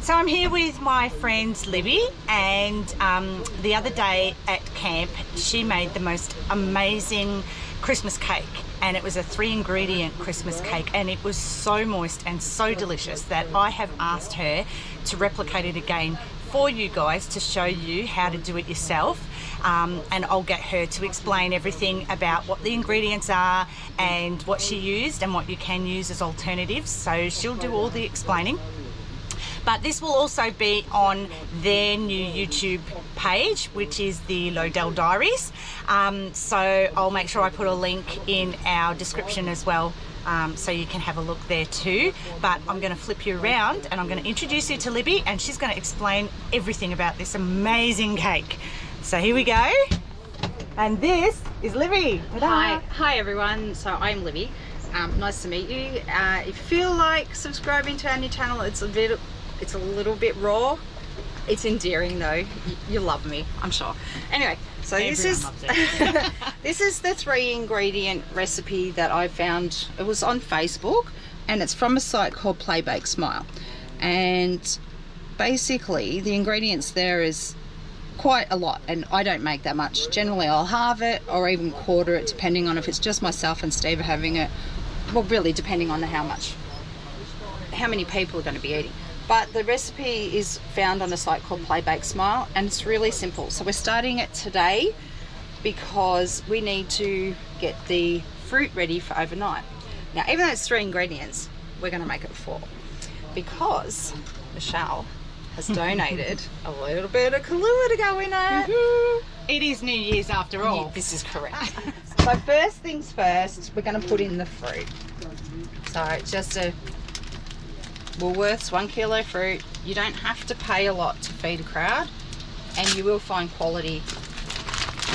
So I'm here with my friend Libby, and the other day at camp she made the most amazing Christmas cake, and it was a 3-ingredient Christmas cake, and it was so moist and so delicious that I have asked her to replicate it again for you guys to show you how to do it yourself. And I'll get her to explain everything about what the ingredients are and what she used and what you can use as alternatives. So she'll do all the explaining. But this will also be on their new YouTube page, which is the Lodell Diaries. So I'll make sure I put a link in our description as well, so you can have a look there too. But I'm going to flip you around and I'm going to introduce you to Libby, and she's going to explain everything about this amazing cake. So here we go. And this is Libby. Hi everyone. So I'm Libby. Nice to meet you. If you feel like subscribing to our new channel, it's a little bit raw. It's endearing though. You love me, I'm sure. Anyway, so this is this is the 3-ingredient recipe that I found. It was on Facebook, and it's from a site called Play Bake Smile. And basically the ingredients there is quite a lot, and I don't make that much. Generally I'll halve it or even quarter it, depending on if it's just myself and Steve are having it. Well, really depending on how many people are going to be eating. But the recipe is found on a site called Play Bake Smile, and it's really simple. So we're starting it today because we need to get the fruit ready for overnight. Now, even though it's 3 ingredients, we're going to make it 4 because Michelle has donated a little bit of Kahlua to go in it. It is New Year's after all. Yeah, this is correct. So first things first, we're going to put in the fruit. So just a Woolworths 1 kilo fruit. You don't have to pay a lot to feed a crowd, and you will find quality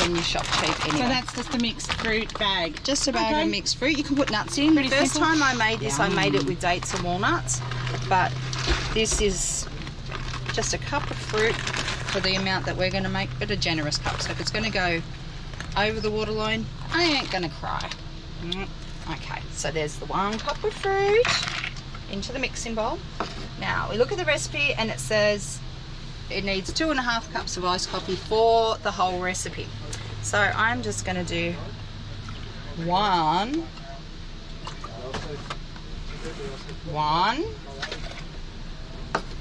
when you shop cheap anyway. So that's just a mixed fruit bag. Just a bag of mixed fruit. You can put nuts in. The first time I made this, I made it with dates and walnuts, but this is just a cup of fruit for the amount that we're going to make, but a generous cup. So if it's going to go over the waterline, I ain't going to cry. Okay, so there's the 1 cup of fruit into the mixing bowl. Now we look at the recipe and it says it needs 2.5 cups of iced coffee for the whole recipe. So I'm just going to do 1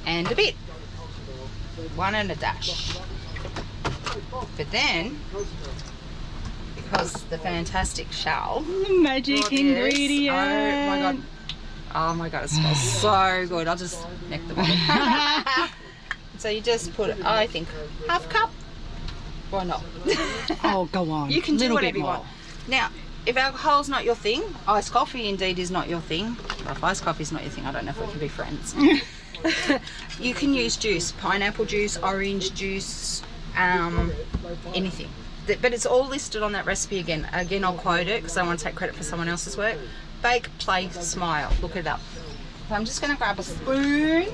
and a bit. 1 and a dash. But then, because the fantastic shell, magic ingredient. Oh my god, it smells so good. I'll just neck the bottle. So you just put, I think, 1/2 cup. Why not? Oh, go on. You can do whatever you want. Now, if alcohol's not your thing, iced coffee indeed is not your thing. Well, if iced coffee's not your thing, I don't know if we can be friends. You can use juice, pineapple juice, orange juice, anything. But it's all listed on that recipe again. Again, I'll quote it because I want to take credit for someone else's work. Bake, Play, Smile. Look it up. So I'm just going to grab a spoon.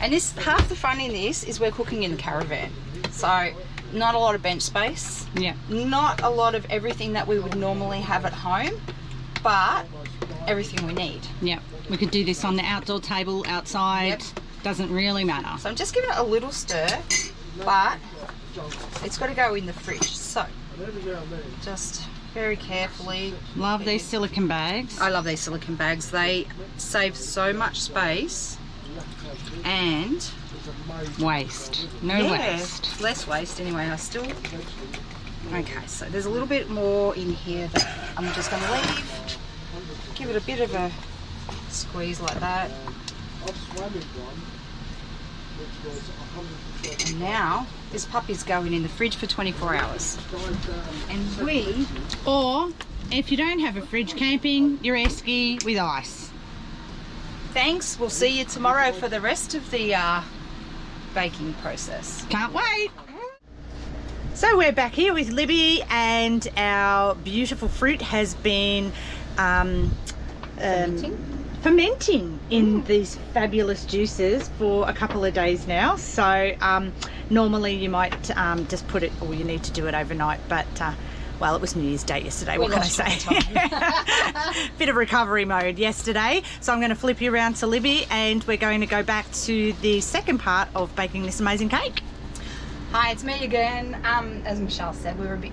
And this, half the fun in this is we're cooking in the caravan. So not a lot of bench space. Yeah. Not a lot of everything that we would normally have at home, but everything we need. Yeah. We could do this on the outdoor table, outside. Yep. Doesn't really matter. So I'm just giving it a little stir, but it's got to go in the fridge. So just very carefully. Love these silicone bags. I love these silicone bags. They save so much space and waste. No waste. Less waste anyway. Okay, so there's a little bit more in here that I'm just going to leave. Give it a bit of a squeeze like that. And now this puppy's going in the fridge for 24 hours. And or if you don't have a fridge camping, your esky with ice. Thanks. We'll see you tomorrow for the rest of the baking process. Can't wait. So we're back here with Libby, and our beautiful fruit has been fermenting in these fabulous juices for a couple of days now. So normally you might just put it, or you need to do it overnight, but well, it was New Year's Day yesterday, what We can I lost say? Bit of recovery mode yesterday. So I'm going to flip you around to Libby, and we're going to go back to the second part of baking this amazing cake. Hi, it's me again. As Michelle said, we were a bit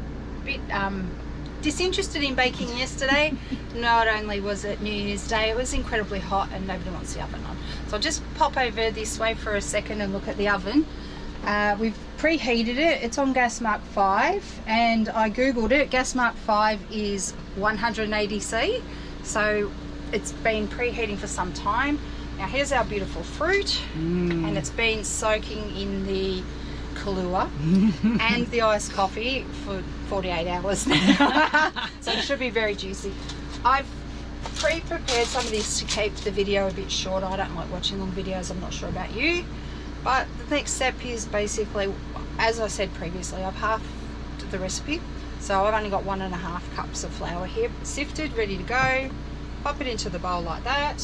disinterested in baking yesterday. Not only was it New Year's Day, it was incredibly hot and nobody wants the oven on. So I'll just pop over this way for a second and look at the oven. We've preheated it. It's on gas mark 5, and I googled it. Gas mark 5 is 180°, so it's been preheating for some time. Now here's our beautiful fruit, and it's been soaking in the Kahlua and the iced coffee for 48 hours now. So it should be very juicy. I've pre-prepared some of this to keep the video a bit shorter. I don't like watching long videos, I'm not sure about you. But the next step is basically, as I said previously, I've halved the recipe. So I've only got 1.5 cups of flour here, sifted, ready to go. Pop it into the bowl like that.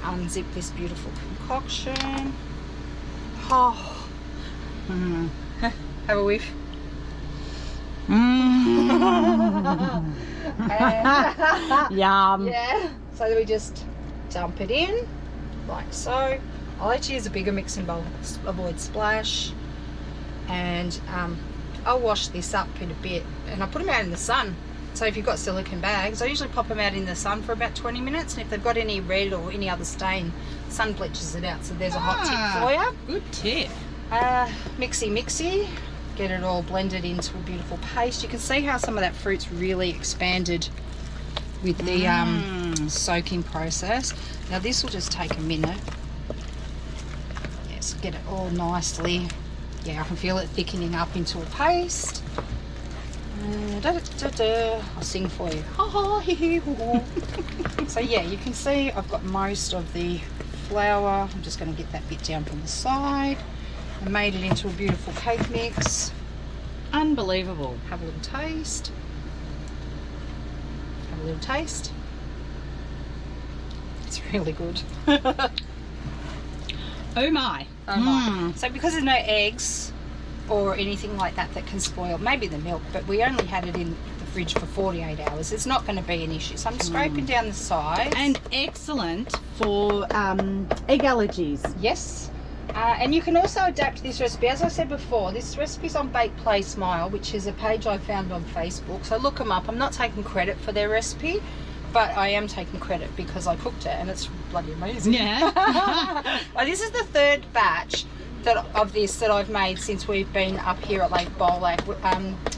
Unzip this beautiful concoction. Oh. Have a whiff. Yum. Yeah. So then we just dump it in like so. I like to use a bigger mixing bowl, avoid splash. And I'll wash this up in a bit, and I put them out in the sun. So if you've got silicone bags, I usually pop them out in the sun for about 20 minutes, and if they've got any red or any other stain, sun bleaches it out. So there's a hot tip for you. Good tip. Mixy, get it all blended into a beautiful paste. You can see how some of that fruit's really expanded with the soaking process. Now this will just take a minute. Yes, get it all nicely. Yeah, I can feel it thickening up into a paste. I'll sing for you. So yeah, you can see I've got most of the flour. I'm just going to get that bit down from the side. I made it into a beautiful cake mix. Unbelievable. Have a little taste. Have a little taste. It's really good. Oh my. Oh my. So because there's no eggs or anything like that that can spoil, maybe the milk, but we only had it in the fridge for 48 hours. It's not going to be an issue. So I'm scraping down the sides. And excellent for egg allergies. Yes. And you can also adapt this recipe. As I said before, this recipe's on Bake, Play, Smile, which is a page I found on Facebook. So look them up. I'm not taking credit for their recipe, but I am taking credit because I cooked it and it's bloody amazing. Yeah. Well, this is the third batch of this that I've made since we've been up here at Lakebolac.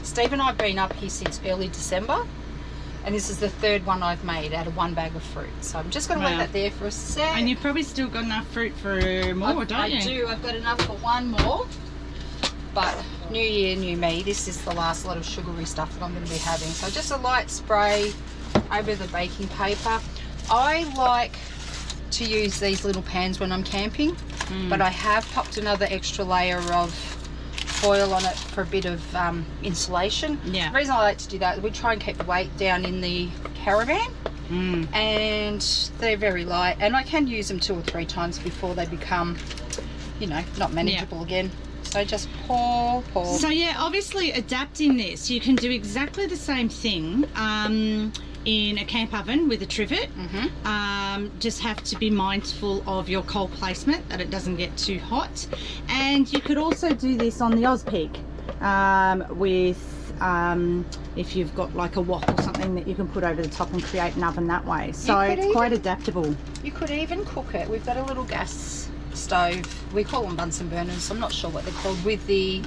Steve and I have been up here since early December, and this is the third one I've made out of one bag of fruit. So I'm just going to leave that there for a sec. And you've probably still got enough fruit for more, don't you? I do. I've got enough for one more. But new year, new me. This is the last lot of sugary stuff that I'm going to be having. So just a light spray over the baking paper. I like to use these little pans when I'm camping, but I have popped another extra layer of foil on it for a bit of insulation. Yeah. The reason I like to do that, we try and keep the weight down in the Caravan, and they're very light, and I can use them 2 or 3 times before they become, you know, not manageable again. So just pour. So yeah, obviously adapting this, you can do exactly the same thing in a camp oven with a trivet. Just have to be mindful of your coal placement, that it doesn't get too hot. And you could also do this on the Ozpeak with if you've got like a wok or something that you can put over the top and create an oven that way. So it's quite adaptable. You could even cook it. We've got a little gas stove. We call them Bunsen burners. I'm not sure what they're called, with the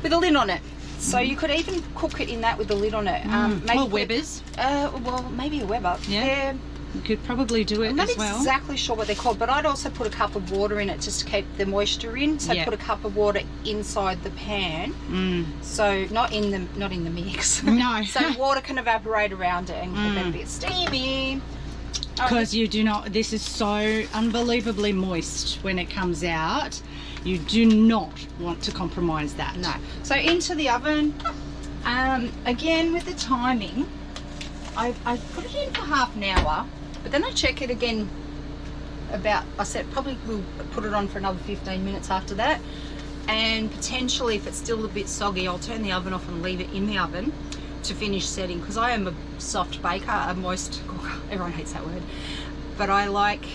with a lid on it. So you could even cook it in that with the lid on it. Maybe Weber's. Well, maybe a Weber. Yeah. You could probably do it I'm not as well. Exactly sure what they're called, but I'd also put a cup of water in it just to keep the moisture in. So put a cup of water inside the pan. So not in the mix. No. So water can evaporate around it and keep it a bit steamy. Because you do not, this is so unbelievably moist when it comes out. You do not want to compromise that. No. So into the oven. Again, with the timing, I put it in for half an hour, but then I check it again about, I said probably we'll put it on for another 15 minutes after that. and potentially if it's still a bit soggy, I'll turn the oven off and leave it in the oven to finish setting, because I am a soft baker. Everyone hates that word, but I like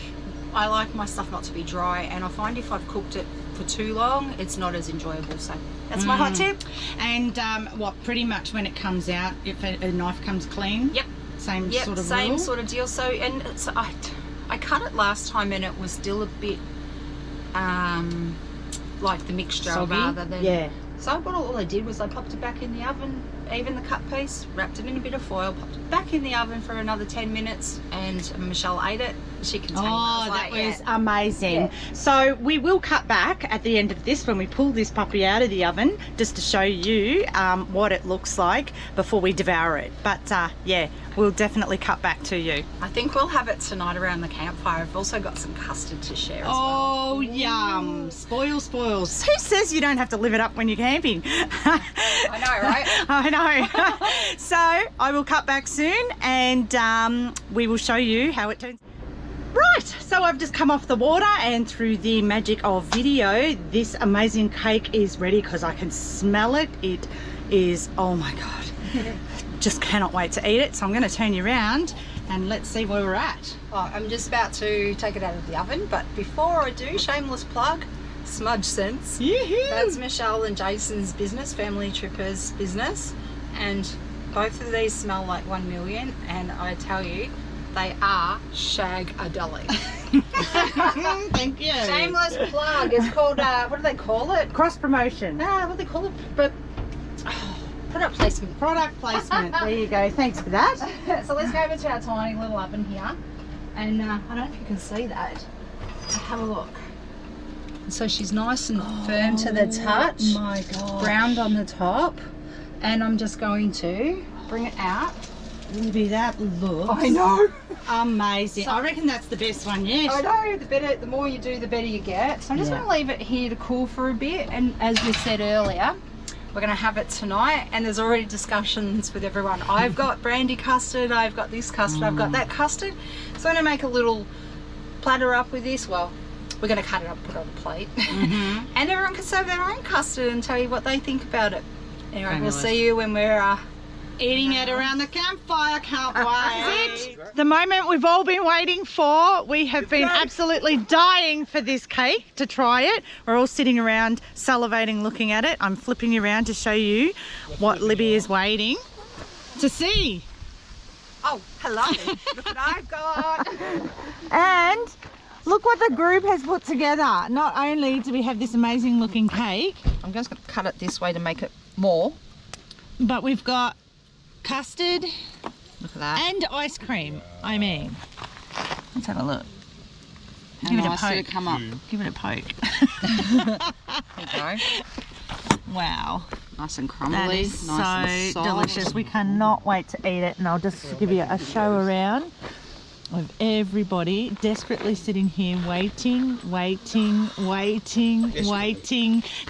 my stuff not to be dry, and I find if I've cooked it for too long, it's not as enjoyable. So that's my hot tip. And what, pretty much when it comes out, if a knife comes clean? Yep. Same sort of same rule? sort of deal. So, and so I cut it last time and it was still a bit like the mixture soggy? rather than... Yeah. So all I did was I popped it back in the oven, even the cut piece, wrapped it in a bit of foil, popped it back in the oven for another 10 minutes, and Michelle ate it. She can tell Oh, that was amazing. Yeah. So we will cut back at the end of this when we pull this puppy out of the oven, just to show you what it looks like before we devour it. But yeah, we'll definitely cut back to you. I think we'll have it tonight around the campfire. I've also got some custard to share as well. Oh, yum. Spoils. Who says you don't have to live it up when you're camping? I know, right? I know. So I will cut back soon, and we will show you how it turns. Right, so I've just come off the water, and through the magic of video, this amazing cake is ready because I can smell it. It is, oh my God, just cannot wait to eat it. So I'm going to turn you around and let's see where we're at. Oh, I'm just about to take it out of the oven, but before I do, shameless plug, Smudge Sense. That's Michelle and Jason's business, Family Trippers business, and both of these smell like 1 million, and I tell you, they are shag-a-deli. Thank you. Shameless plug. It's called, what do they call it? Cross promotion. What do they call it? But product placement. Product placement. There you go. Thanks for that. So let's go over to our tiny little oven here. And I don't know if you can see that. Have a look. So she's nice and firm to the touch. Oh my God. Browned on the top. And I'm just going to bring it out. Maybe that looks... I know. Amazing. So, I reckon that's the best one yet. I know. The more you do, the better you get. So I'm just going to leave it here to cool for a bit. And as we said earlier, we're going to have it tonight. And there's already discussions with everyone. I've got brandy custard. I've got this custard. I've got that custard. So I'm going to make a little platter up with this. Well, we're going to cut it up, put it on a plate. And everyone can serve their own custard and tell you what they think about it. Anyway, we'll see you when we're... eating it around the campfire. Can't wait. The moment we've all been waiting for. We have been absolutely dying for this cake to try it. We're all sitting around salivating looking at it. I'm flipping you around to show you what Libby is waiting to see. Oh, hello. Look what I've got. And look what the group has put together. Not only do we have this amazing looking cake, I'm just going to cut it this way to make it more, but we've got custard, look at that, and ice cream. I mean, let's have a look. How give nice it a poke. did it come up? Give it a poke. There you go. Wow, nice and crumbly. that is nice and so soft. delicious. We cannot wait to eat it, and I'll just give you a show around of everybody desperately sitting here waiting.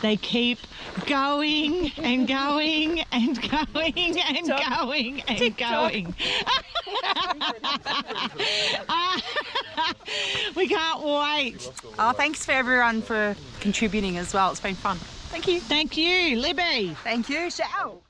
They keep going and going and going and going and going. We can't wait. Oh, thanks for everyone for contributing as well. It's been fun. Thank you. Thank you, Libby. Thank you, Shao.